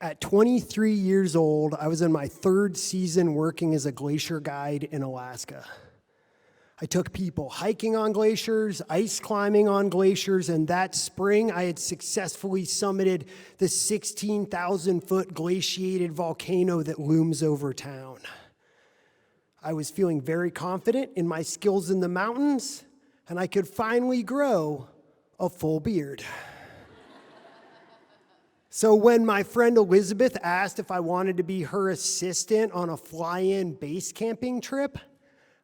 At 23 years old, I was in my third season working as a glacier guide in Alaska. I took people hiking on glaciers, ice climbing on glaciers, and that spring I had successfully summited the 16,000-foot glaciated volcano that looms over town. I was feeling very confident in my skills in the mountains, and I could finally grow a full beard. So when my friend Elizabeth asked if I wanted to be her assistant on a fly-in base camping trip,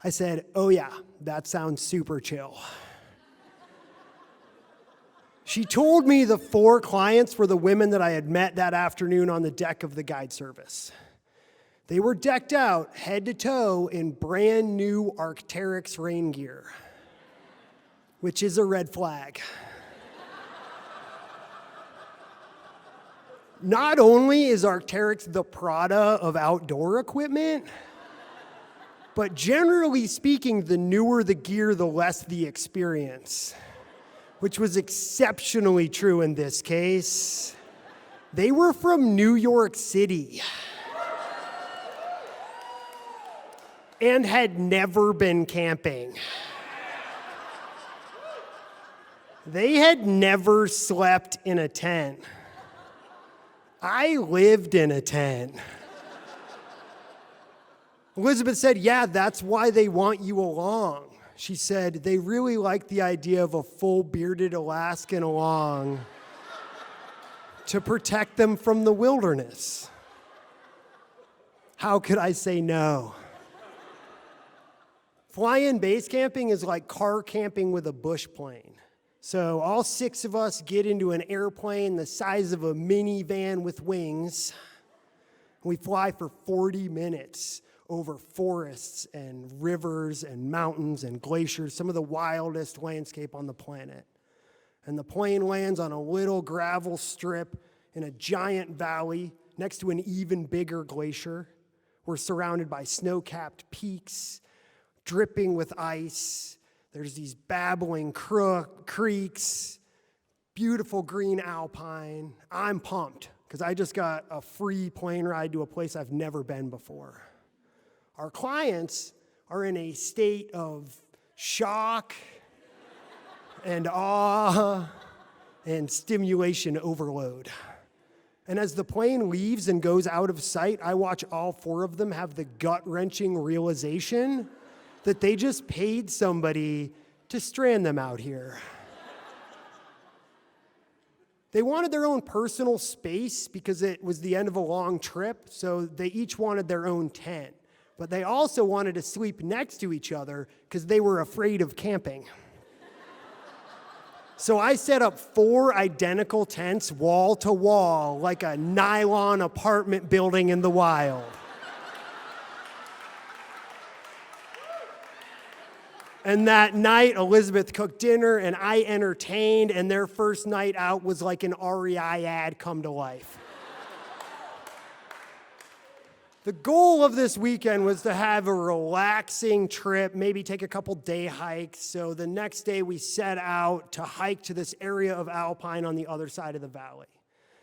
I said, "Oh yeah, that sounds super chill." She told me the 4 clients were the women that I had met that afternoon on the deck of the guide service. They were decked out head to toe in brand new Arc'teryx rain gear, which is a red flag. Not only is Arc'teryx the Prada of outdoor equipment, but generally speaking, the newer the gear, the less the experience, which was exceptionally true in this case. They were from New York City and had never been camping. They had never slept in a tent. I lived in a tent. Elizabeth said, "Yeah, that's why they want you along." She said, "They really like the idea of a full bearded Alaskan along to protect them from the wilderness." How could I say no? Fly-in base camping is like car camping with a bush plane. So all 6 of us get into an airplane the size of a minivan with wings. We fly for 40 minutes over forests and rivers and mountains and glaciers, some of the wildest landscape on the planet. And the plane lands on a little gravel strip in a giant valley next to an even bigger glacier. We're surrounded by snow-capped peaks, dripping with ice. There's these babbling creeks, beautiful green alpine. I'm pumped because I just got a free plane ride to a place I've never been before. Our clients are in a state of shock and awe and stimulation overload. And as the plane leaves and goes out of sight, I watch all 4 of them have the gut-wrenching realization that they just paid somebody to strand them out here. They wanted their own personal space because it was the end of a long trip, so they each wanted their own tent. But they also wanted to sleep next to each other because they were afraid of camping. So I set up 4 identical tents wall to wall like a nylon apartment building in the wild. And that night, Elizabeth cooked dinner and I entertained, and their first night out was like an REI ad come to life. The goal of this weekend was to have a relaxing trip, maybe take a couple day hikes. So the next day we set out to hike to this area of alpine on the other side of the valley.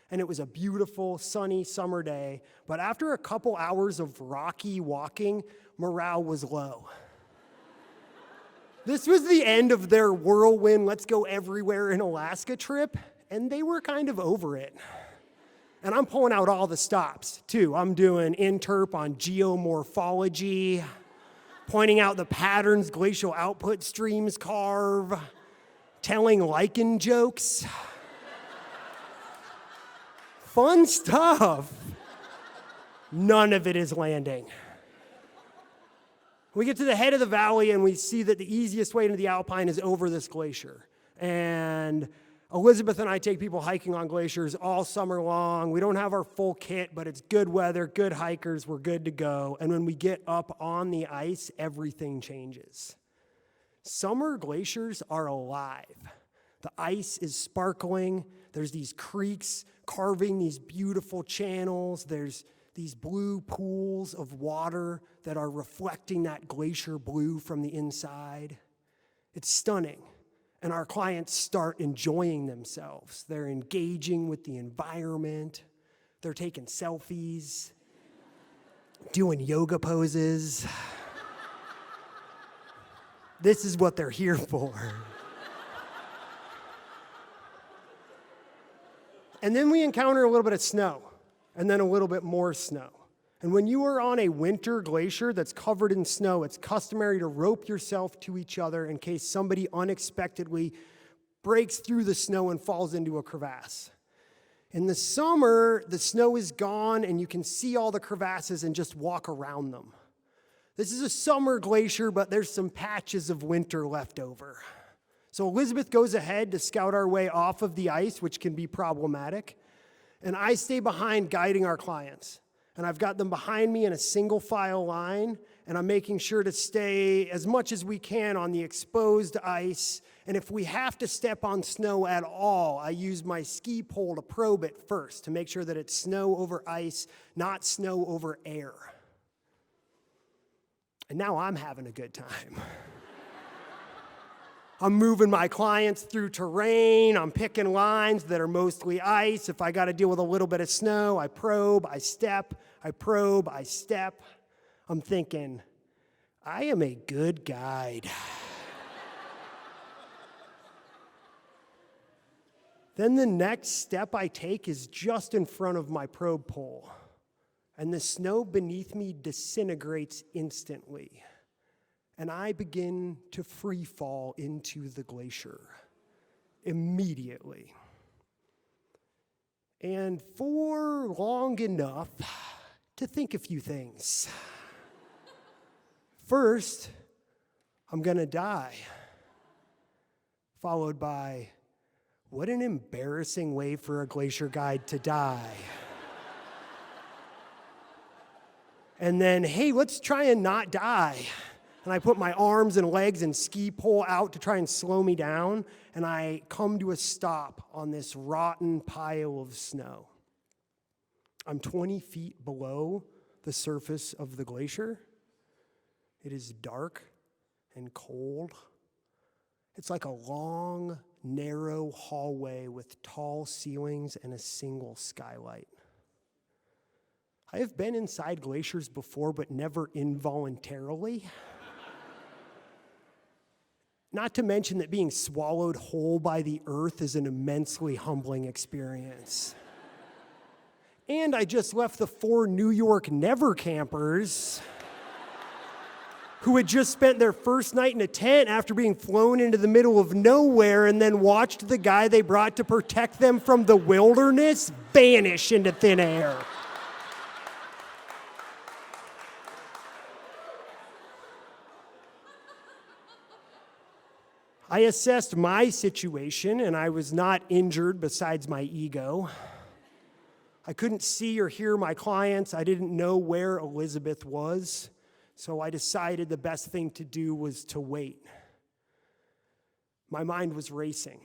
And it was a beautiful, sunny summer day. But after a couple hours of rocky walking, morale was low. This was the end of their whirlwind, let's go everywhere in Alaska trip, and they were kind of over it. And I'm pulling out all the stops, too. I'm doing interp on geomorphology, pointing out the patterns glacial output streams carve, telling lichen jokes. Fun stuff. None of it is landing. We get to the head of the valley and we see that the easiest way into the alpine is over this glacier. And Elizabeth and I take people hiking on glaciers all summer long. We don't have our full kit, but it's good weather, good hikers, we're good to go. And when we get up on the ice, everything changes. Summer glaciers are alive. The ice is sparkling. There's these creeks carving these beautiful channels. There's these blue pools of water that are reflecting that glacier blue from the inside. It's stunning. And our clients start enjoying themselves. They're engaging with the environment. They're taking selfies, doing yoga poses. This is what they're here for. And then we encounter a little bit of snow, and then a little bit more snow. And when you are on a winter glacier that's covered in snow, it's customary to rope yourself to each other in case somebody unexpectedly breaks through the snow and falls into a crevasse. In the summer, the snow is gone and you can see all the crevasses and just walk around them. This is a summer glacier, but there's some patches of winter left over. So Elizabeth goes ahead to scout our way off of the ice, which can be problematic. And I stay behind guiding our clients. And I've got them behind me in a single file line, and I'm making sure to stay as much as we can on the exposed ice. And if we have to step on snow at all, I use my ski pole to probe it first to make sure that it's snow over ice, not snow over air. And now I'm having a good time. I'm moving my clients through terrain. I'm picking lines that are mostly ice. If I got to deal with a little bit of snow, I probe, I step, I probe, I step. I'm thinking, I am a good guide. Then the next step I take is just in front of my probe pole, and the snow beneath me disintegrates instantly. And I begin to free fall into the glacier immediately. And for long enough to think a few things. First, I'm gonna die. Followed by, what an embarrassing way for a glacier guide to die. And then, hey, let's try and not die. And I put my arms and legs and ski pole out to try and slow me down, and I come to a stop on this rotten pile of snow. I'm 20 feet below the surface of the glacier. It is dark and cold. It's like a long, narrow hallway with tall ceilings and a single skylight. I have been inside glaciers before, but never involuntarily. Not to mention that being swallowed whole by the earth is an immensely humbling experience. And I just left the 4 New York never campers who had just spent their first night in a tent after being flown into the middle of nowhere and then watched the guy they brought to protect them from the wilderness vanish into thin air. I assessed my situation, and I was not injured besides my ego. I couldn't see or hear my clients. I didn't know where Elizabeth was, so I decided the best thing to do was to wait. My mind was racing.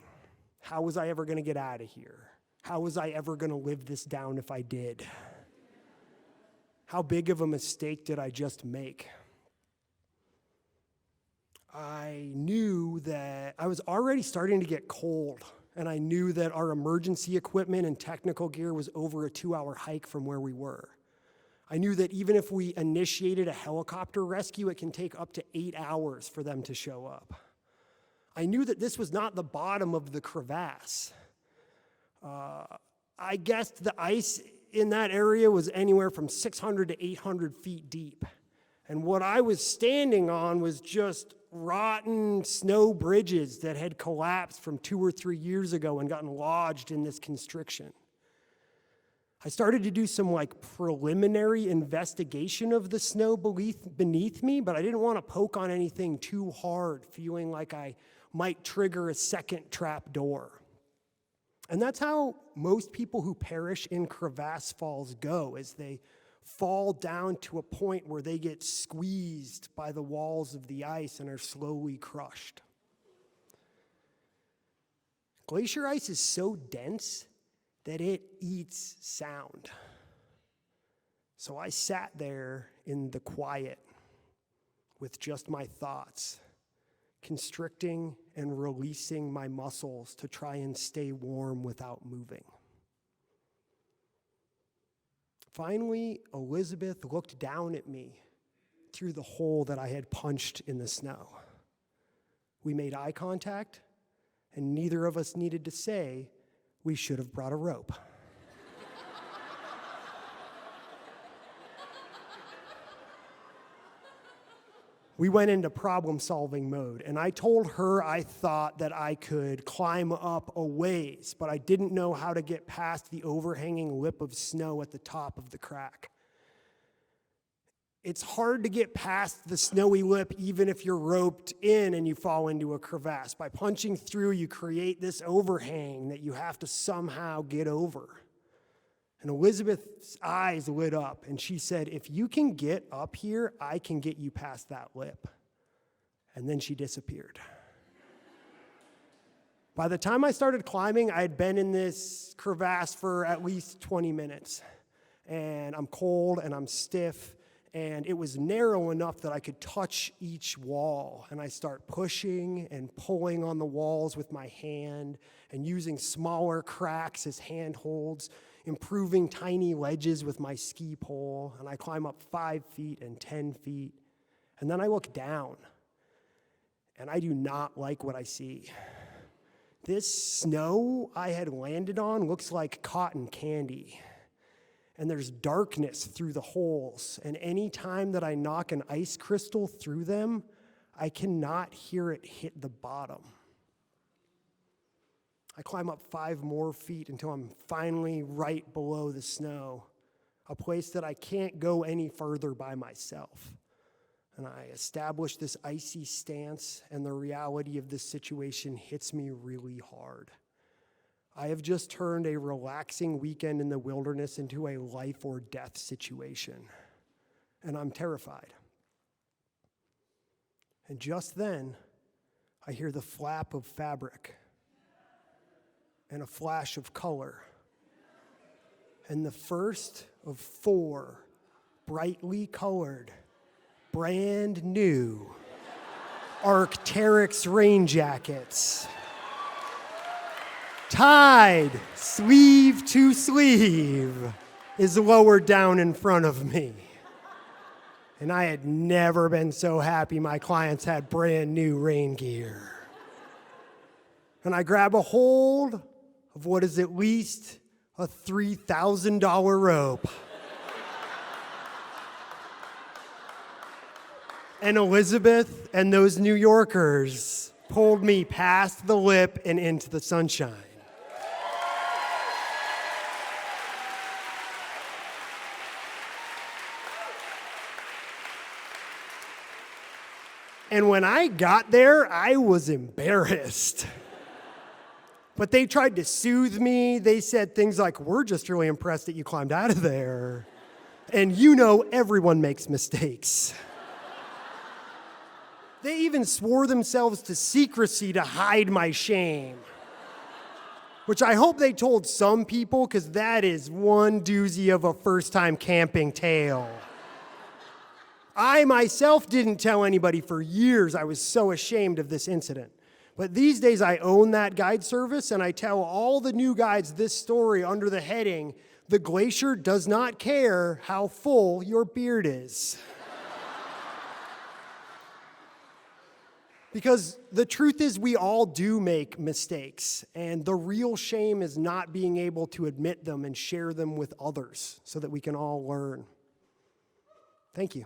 How was I ever going to get out of here? How was I ever going to live this down if I did? How big of a mistake did I just make? I knew that I was already starting to get cold, and I knew that our emergency equipment and technical gear was over a 2-hour hike from where we were. I knew that even if we initiated a helicopter rescue, it can take up to 8 hours for them to show up. I knew that this was not the bottom of the crevasse. I guessed the ice in that area was anywhere from 600 to 800 feet deep. And what I was standing on was just rotten snow bridges that had collapsed from 2 or 3 years ago and gotten lodged in this constriction. I started to do some preliminary investigation of the snow beneath me, but I didn't want to poke on anything too hard, feeling like I might trigger a second trap door. And that's how most people who perish in crevasse falls go, as they fall down to a point where they get squeezed by the walls of the ice and are slowly crushed. Glacier ice is so dense that it eats sound. So I sat there in the quiet with just my thoughts, constricting and releasing my muscles to try and stay warm without moving. Finally, Elizabeth looked down at me through the hole that I had punched in the snow. We made eye contact, and neither of us needed to say we should have brought a rope. We went into problem-solving mode, and I told her I thought that I could climb up a ways, but I didn't know how to get past the overhanging lip of snow at the top of the crack. It's hard to get past the snowy lip even if you're roped in and you fall into a crevasse. By punching through, you create this overhang that you have to somehow get over. And Elizabeth's eyes lit up, and she said, "If you can get up here, I can get you past that lip." And then she disappeared. By the time I started climbing, I had been in this crevasse for at least 20 minutes. And I'm cold and I'm stiff, and it was narrow enough that I could touch each wall. And I start pushing and pulling on the walls with my hand and using smaller cracks as handholds, improving tiny ledges with my ski pole, and I climb up 5 feet and 10 feet. And then I look down, and I do not like what I see. This snow I had landed on looks like cotton candy, and there's darkness through the holes, and any time that I knock an ice crystal through them, I cannot hear it hit the bottom. I climb up 5 more feet until I'm finally right below the snow, a place that I can't go any further by myself. And I establish this icy stance, and the reality of this situation hits me really hard. I have just turned a relaxing weekend in the wilderness into a life or death situation, and I'm terrified. And just then, I hear the flap of fabric and a flash of color, and the first of 4 brightly colored, brand new Arc'teryx rain jackets, tied sleeve to sleeve, is lowered down in front of me. And I had never been so happy my clients had brand new rain gear. And I grab a hold of what is at least a $3,000 rope. And Elizabeth and those New Yorkers pulled me past the lip and into the sunshine. And when I got there, I was embarrassed. But they tried to soothe me. They said things like, "We're just really impressed that you climbed out of there. And you know everyone makes mistakes." They even swore themselves to secrecy to hide my shame, which I hope they told some people, because that is one doozy of a first-time camping tale. I myself didn't tell anybody for years. I was so ashamed of this incident. But these days I own that guide service, and I tell all the new guides this story under the heading, "The glacier does not care how full your beard is." Because the truth is, we all do make mistakes, and the real shame is not being able to admit them and share them with others so that we can all learn. Thank you.